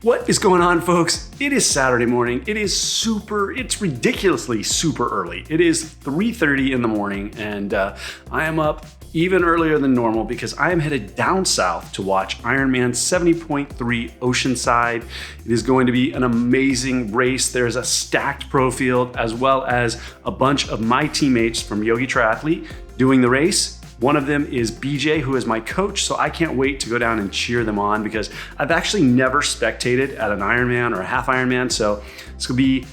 What is going on, folks? It is Saturday morning. It's ridiculously super early. It is 3:30 in the morning, and I am up even earlier than normal because I am headed down south to watch Ironman 70.3 Oceanside. It is going to be an amazing race. There's a stacked pro field as well as a bunch of my teammates from Yogi Triathlete doing the race. One of them is BJ, who is my coach, so I can't wait to go down and cheer them on because I've actually never spectated at an Ironman or a half Ironman, so it's gonna be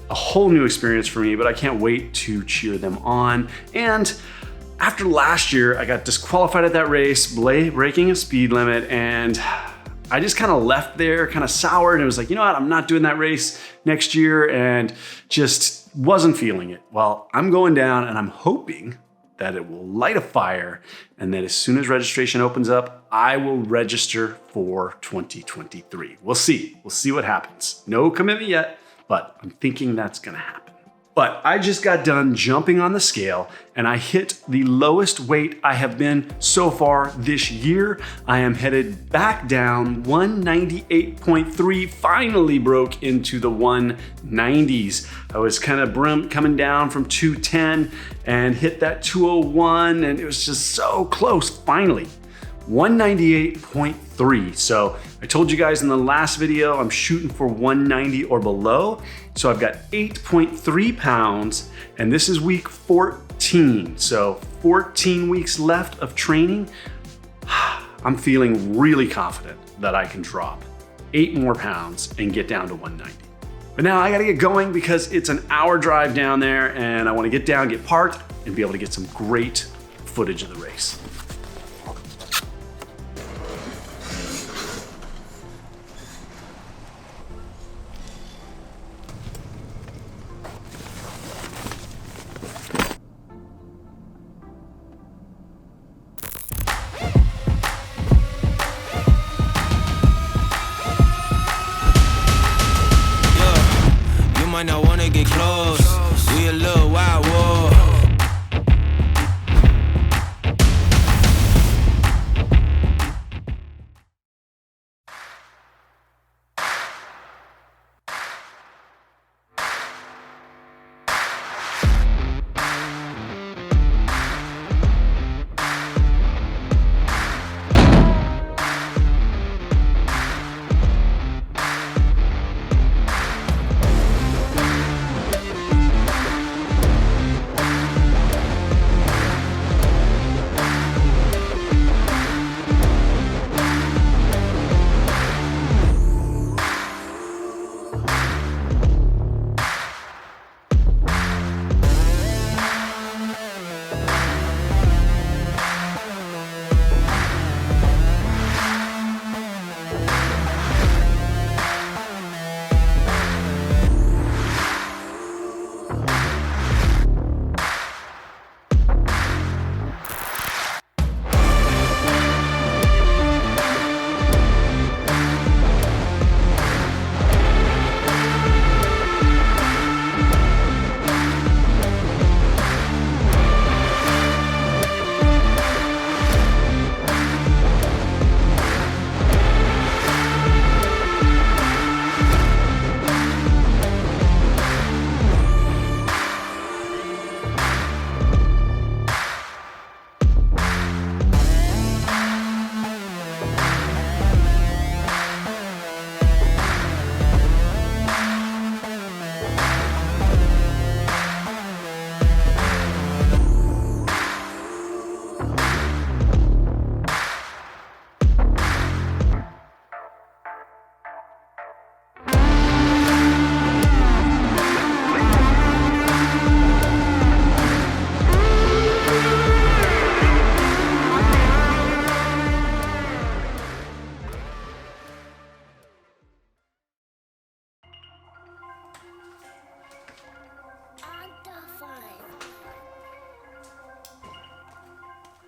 a whole new experience for me, but I can't wait to cheer them on. And after last year, I got disqualified at that race, breaking a speed limit, and I just kind of left there, kind of soured, and was like, you know what, I'm not doing that race next year, and just wasn't feeling it. Well, I'm going down, and I'm hoping that it will light a fire, and that as soon as registration opens up, I will register for 2023. We'll see what happens. No commitment yet, but I'm thinking that's gonna happen. But I just got done jumping on the scale, and I hit the lowest weight I have been so far this year. I am headed back down 198.3, finally broke into the 190s. I was kind of coming down from 210 and hit that 201, and it was just so close, finally. 198.3. So I told you guys in the last video, I'm shooting for 190 or below. So I've got 8.3 pounds, and this is week 14. So 14 weeks left of training. I'm feeling really confident that I can drop 8 more pounds and get down to 190. But now I gotta get going because it's an hour drive down there, and I wanna get down, get parked, and be able to get some great footage of the race. Might not wanna get close. We a little wild war.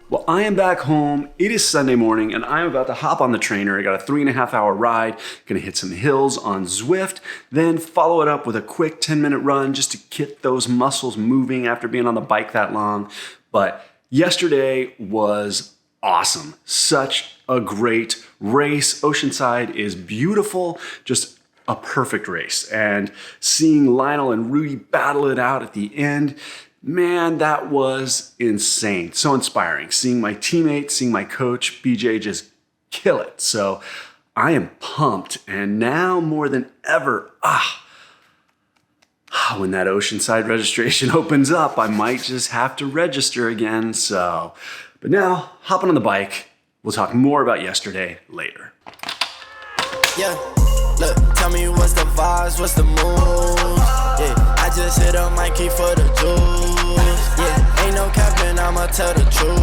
Well, I am back home. It is Sunday morning, and I'm about to hop on the trainer. I got a 3.5 hour ride, gonna hit some hills on Zwift, then follow it up with a quick 10-minute run just to get those muscles moving after being on the bike that long. But yesterday was awesome. Such a great race. Oceanside is beautiful, just a perfect race. And seeing Lionel and Rudy battle it out at the end, man, that was insane. So inspiring. Seeing my teammates, seeing my coach, BJ, just kill it. So I am pumped. And now more than ever, when that Oceanside registration opens up, I might just have to register again. But now, hopping on the bike. We'll talk more about yesterday later. Yeah, look, tell me what's the vibes, what's the mood? Yeah, I just hit up Mikey for the juice. Yeah, ain't no capping, I'ma tell the truth.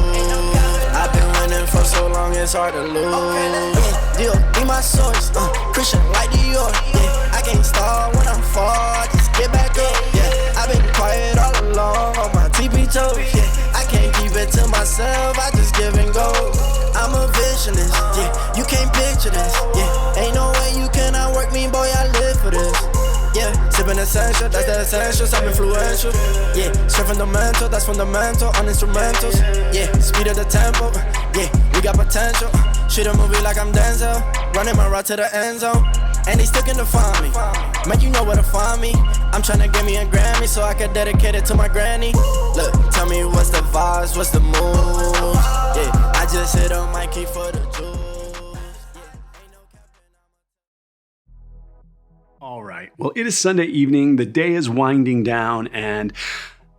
I've been winning for so long, it's hard to lose. Yeah, deal, be my source, Christian like Dior. Yeah, I can't start when I'm far, just get back up. Yeah, I've been quiet all along on my TP toes. Yeah, I can't keep it to myself, I just give and go. I'm a visionist, yeah, you can't picture this, yeah. Ain't no way you cannot work me, boy, I live for this. Yeah, sipping essential, that's the essentials, I'm influential. Yeah, straight fundamental, that's fundamental, on instrumentals. Yeah, speed of the tempo, yeah, we got potential. Shoot a movie like I'm Denzel, running my route to the end zone. And they still gonna find me, man, you know where to find me. I'm tryna get me a Grammy so I can dedicate it to my granny. Look, tell me what's the vibes, what's the mood? Yeah, I just hit on Mikey for the juice. All right. Well, it is Sunday evening. The day is winding down, and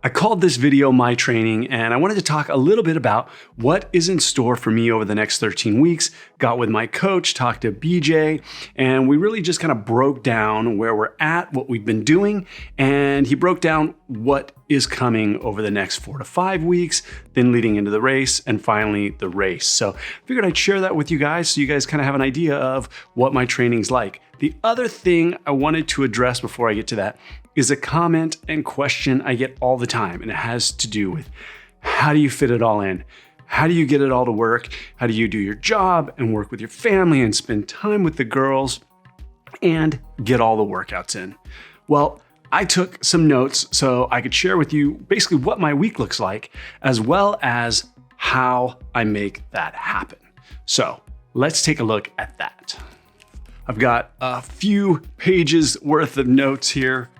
I called this video My Training, and I wanted to talk a little bit about what is in store for me over the next 13 weeks. Got with my coach, talked to BJ, and we really just kind of broke down where we're at, what we've been doing, and he broke down what is coming over the next 4 to 5 weeks, then leading into the race, and finally the race. So I figured I'd share that with you guys so you guys kind of have an idea of what my training's like. The other thing I wanted to address before I get to that is a comment and question I get all the time, and it has to do with how do you fit it all in? How do you get it all to work? How do you do your job and work with your family and spend time with the girls and get all the workouts in? Well, I took some notes so I could share with you basically what my week looks like, as well as how I make that happen. So let's take a look at that. I've got a few pages worth of notes here.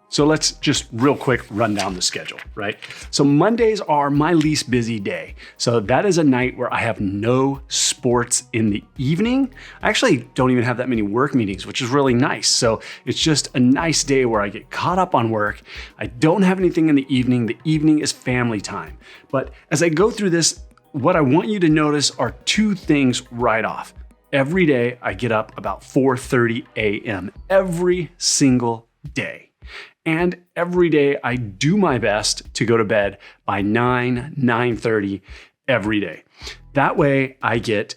So let's just real quick run down the schedule, right? So Mondays are my least busy day. So that is a night where I have no sports in the evening. I actually don't even have that many work meetings, which is really nice. So it's just a nice day where I get caught up on work. I don't have anything in the evening. The evening is family time. But as I go through this, what I want you to notice are two things right off. Every day I get up about 4:30 a.m. every single day. And every day I do my best to go to bed by 9:30 every day. That way I get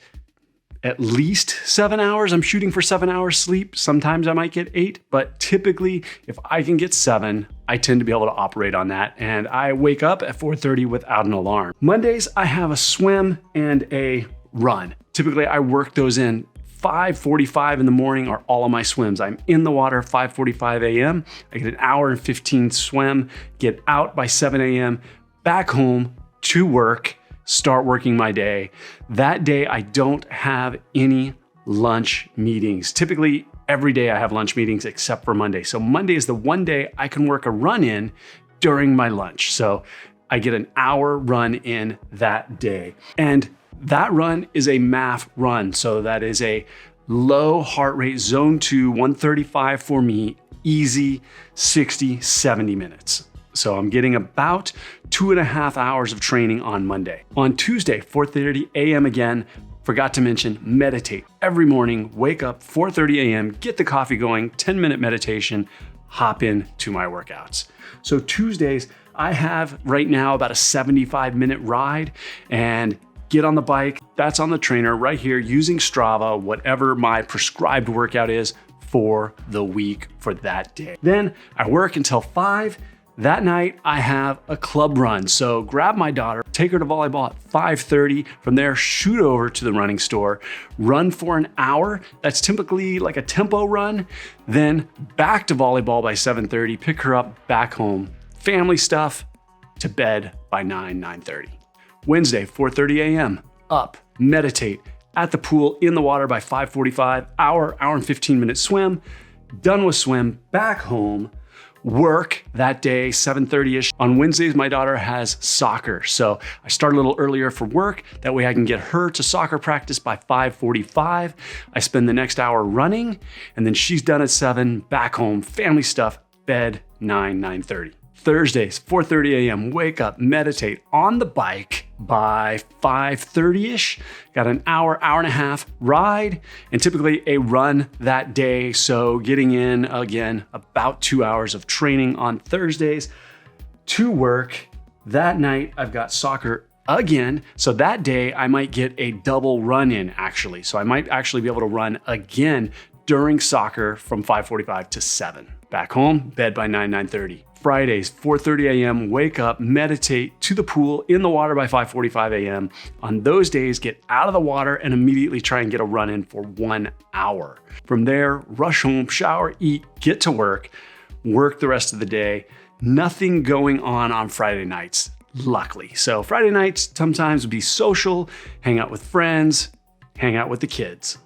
at least 7 hours. I'm shooting for 7 hours sleep. Sometimes I might get 8, but typically if I can get 7, I tend to be able to operate on that. And I wake up at 4:30 without an alarm. Mondays, I have a swim and a run. Typically I work those in. 5:45 in the morning are all of my swims. I'm in the water 5:45 a.m. I get an hour and 15 swim, get out by 7 a.m., back home to work, start working my day. That day, I don't have any lunch meetings. Typically, every day I have lunch meetings except for Monday. So Monday is the one day I can work a run in during my lunch. So I get an hour run in that day. And that run is a MAF run. So that is a low heart rate, zone 2, 135 for me, easy 60, 70 minutes. So I'm getting about 2.5 hours of training on Monday. On Tuesday, 4:30 a.m. again, forgot to mention, meditate every morning, wake up 4:30 a.m., get the coffee going, 10-minute meditation, hop into my workouts. So Tuesdays, I have right now about a 75-minute ride and get on the bike. That's on the trainer right here using Strava, whatever my prescribed workout is for the week for that day. Then I work until 5. That night I have a club run. So grab my daughter, take her to volleyball at 5:30. From there, shoot over to the running store, run for an hour. That's typically like a tempo run. Then back to volleyball by 7:30, pick her up back home. Family stuff, to bed by 9:30. Wednesday, 4:30 a.m., up, meditate at the pool, in the water by 5:45, hour and 15-minute swim, done with swim, back home, work that day, 7:30ish. On Wednesdays, my daughter has soccer. So I start a little earlier for work. That way I can get her to soccer practice by 5:45. I spend the next hour running, and then she's done at 7, back home, family stuff, bed, 9:30. Thursdays, 4:30 a.m., wake up, meditate on the bike by 5:30ish. Got an hour and a half ride, and typically a run that day. So getting in, again, about 2 hours of training on Thursdays to work. That night, I've got soccer again. So that day, I might get a double run in, actually. So I might actually be able to run again during soccer from 5:45 to 7. Back home, bed by 9:30. Fridays, 4:30 a.m., wake up, meditate, to the pool, in the water by 5:45 a.m. On those days, get out of the water and immediately try and get a run in for 1 hour. From there, rush home, shower, eat, get to work the rest of the day. Nothing going on Friday nights, luckily. So Friday nights sometimes would be social, hang out with friends, hang out with the kids.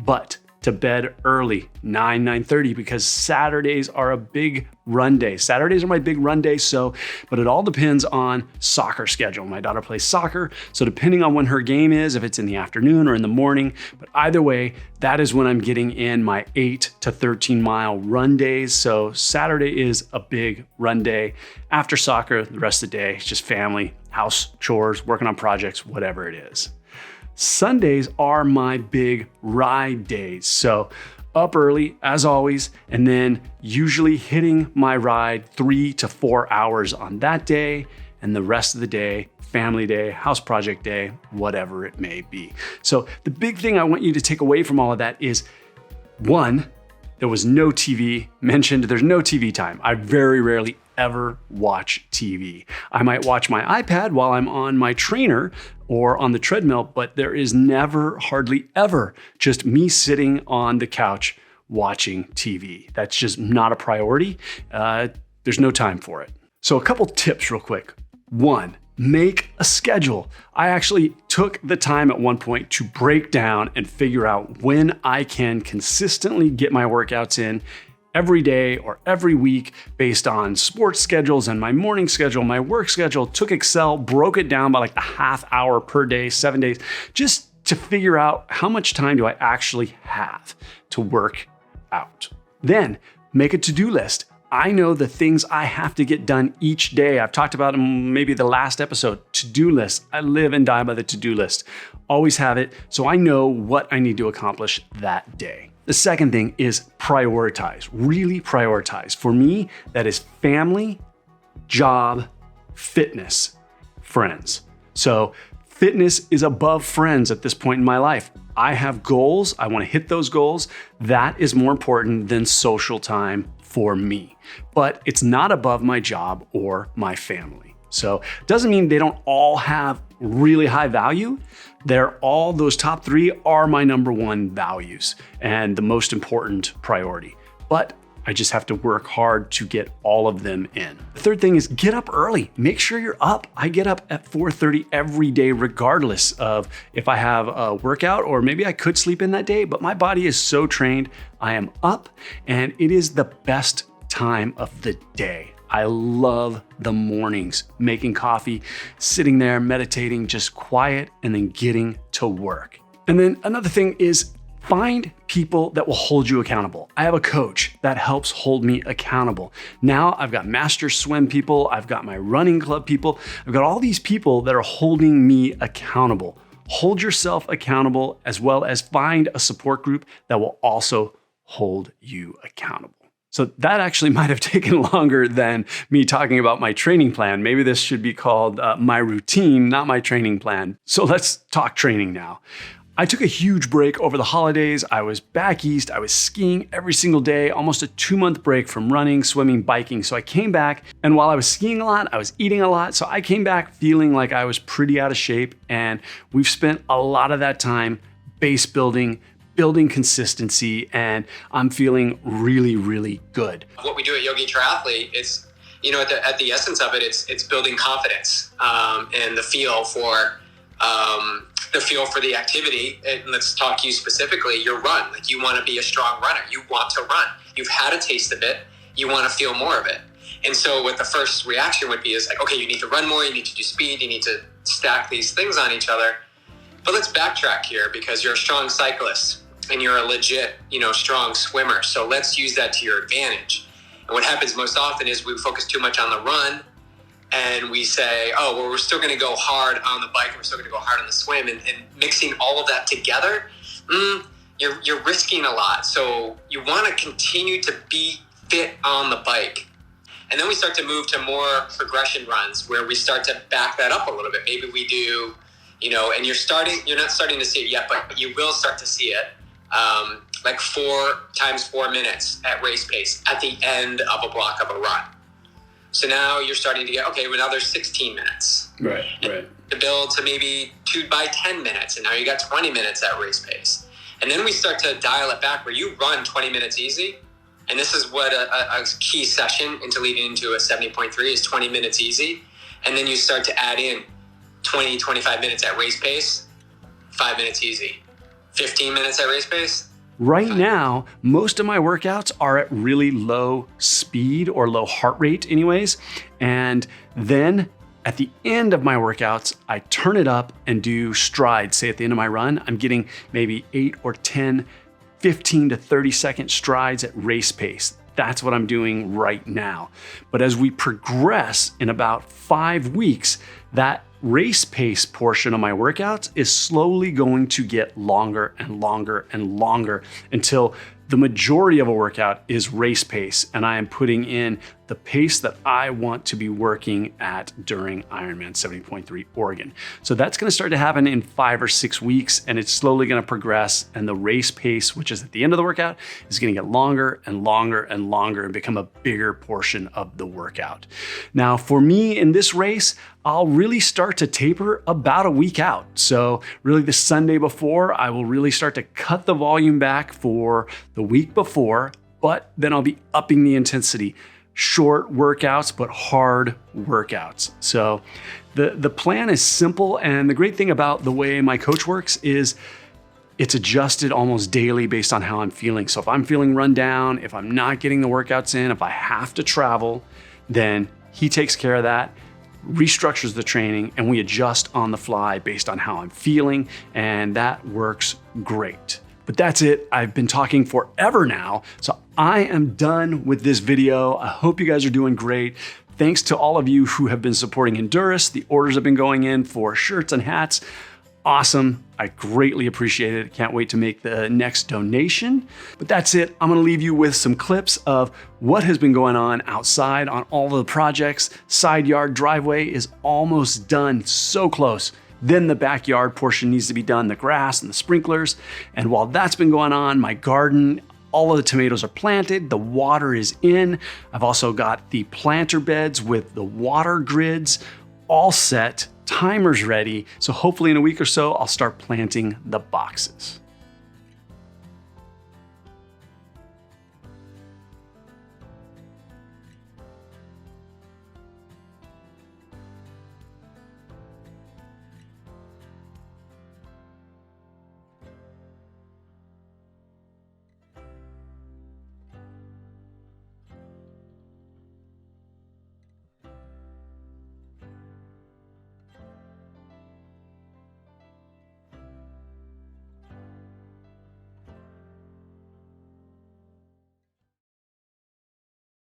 But to bed early, 9:30, because Saturdays are a big run day. Saturdays are my big run day, but it all depends on soccer schedule. My daughter plays soccer, so depending on when her game is, if it's in the afternoon or in the morning, but either way, that is when I'm getting in my 8 to 13 mile run days. So Saturday is a big run day. After soccer, the rest of the day, it's just family, house chores, working on projects, whatever it is. Sundays are my big ride days. So up early, as always, and then usually hitting my ride 3 to 4 hours on that day, and the rest of the day, family day, house project day, whatever it may be. So the big thing I want you to take away from all of that is, one, there was no TV mentioned. There's no TV time. I very rarely ever watch TV. I might watch my iPad while I'm on my trainer or on the treadmill, but there is never, hardly ever, just me sitting on the couch watching TV. That's just not a priority. There's no time for it. So a couple tips real quick. One, make a schedule. I actually took the time at one point to break down and figure out when I can consistently get my workouts in every day or every week based on sports schedules and my morning schedule, my work schedule. Took Excel, broke it down by like the half hour per day, 7 days, just to figure out how much time do I actually have to work out. Then make a to-do list. I know the things I have to get done each day. I've talked about them maybe the last episode, to-do list. I live and die by the to-do list. Always have it, so I know what I need to accomplish that day. The second thing is prioritize, really prioritize. For me, that is family, job, fitness, friends. So fitness is above friends at this point in my life. I have goals. I want to hit those goals. That is more important than social time for me, but it's not above my job or my family. So it doesn't mean they don't all have really high value. Those top 3 are my number 1 values and the most important priority, but I just have to work hard to get all of them in. The third thing is get up early. Make sure you're up. I get up at 4:30 every day, regardless of if I have a workout or maybe I could sleep in that day, but my body is so trained. I am up, and it is the best time of the day. I love the mornings, making coffee, sitting there, meditating, just quiet, and then getting to work. And then another thing is find people that will hold you accountable. I have a coach that helps hold me accountable. Now I've got master swim people, I've got my running club people, I've got all these people that are holding me accountable. Hold yourself accountable, as well as find a support group that will also hold you accountable. So that actually might have taken longer than me talking about my training plan. Maybe this should be called my routine, not my training plan. So let's talk training now. I took a huge break over the holidays. I was back east. I was skiing every single day, almost a 2-month break from running, swimming, biking. So I came back, and while I was skiing a lot, I was eating a lot. So I came back feeling like I was pretty out of shape. And we've spent a lot of that time base building consistency, and I'm feeling really, really good. What we do at Yogi Triathlete is, at the essence of it, it's building confidence and the feel for the feel for the activity. And let's talk you specifically, your run. Like, you want to be a strong runner. You want to run. You've had a taste of it. You want to feel more of it. And so what the first reaction would be is like, okay, you need to run more. You need to do speed. You need to stack these things on each other. But let's backtrack here, because you're a strong cyclist and you're a legit, strong swimmer. So let's use that to your advantage. And what happens most often is we focus too much on the run, and we say, oh, well, we're still going to go hard on the bike, and we're still going to go hard on the swim, and mixing all of that together, you're risking a lot. So you want to continue to be fit on the bike. And then we start to move to more progression runs, where we start to back that up a little bit. Maybe we do, and you're not starting to see it yet, but you will start to see it. Like 4 times 4 minutes at race pace at the end of a block of a run. So now you're starting to get, okay, well, now there's 16 minutes. Right. To build to maybe 2 by 10 minutes. And now you got 20 minutes at race pace. And then we start to dial it back, where you run 20 minutes easy. And this is what a key session into leading into a 70.3 is 20 minutes easy. And then you start to add in 20, 25 minutes at race pace, 5 minutes easy, 15 minutes at race pace. Right now, most of my workouts are at really low speed or low heart rate anyways. And then at the end of my workouts, I turn it up and do strides. Say at the end of my run, I'm getting maybe 8 or 10, 15 to 30 second strides at race pace. That's what I'm doing right now. But as we progress in about 5 weeks, that race pace portion of my workouts is slowly going to get longer and longer and longer until the majority of a workout is race pace, and I am putting in the pace that I want to be working at during Ironman 70.3 Oregon. So that's going to start to happen in 5 or 6 weeks, and it's slowly going to progress, and the race pace, which is at the end of the workout, is going to get longer and longer and longer and become a bigger portion of the workout. Now, for me in this race, I'll really start to taper about a week out. So really the Sunday before, I will really start to cut the volume back for the week before, but then I'll be upping the intensity. Short workouts, but hard workouts. So the plan is simple, and the great thing about the way my coach works is it's adjusted almost daily based on how I'm feeling. So if I'm feeling run down, if I'm not getting the workouts in, if I have to travel, then he takes care of that, restructures the training, and we adjust on the fly based on how I'm feeling, and that works great. But that's it. I've been talking forever now, so I am done with this video. I hope you guys are doing great. Thanks to all of you who have been supporting Endureus. The orders have been going in for shirts and hats. Awesome. I greatly appreciate it. Can't wait to make the next donation. But that's it. I'm going to leave you with some clips of what has been going on outside on all the projects. Side yard driveway is almost done. So close. Then the backyard portion needs to be done, the grass and the sprinklers. And while that's been going on, my garden, all of the tomatoes are planted, the water is in. I've also got the planter beds with the water grids all set, timers ready. So hopefully in a week or so, I'll start planting the boxes.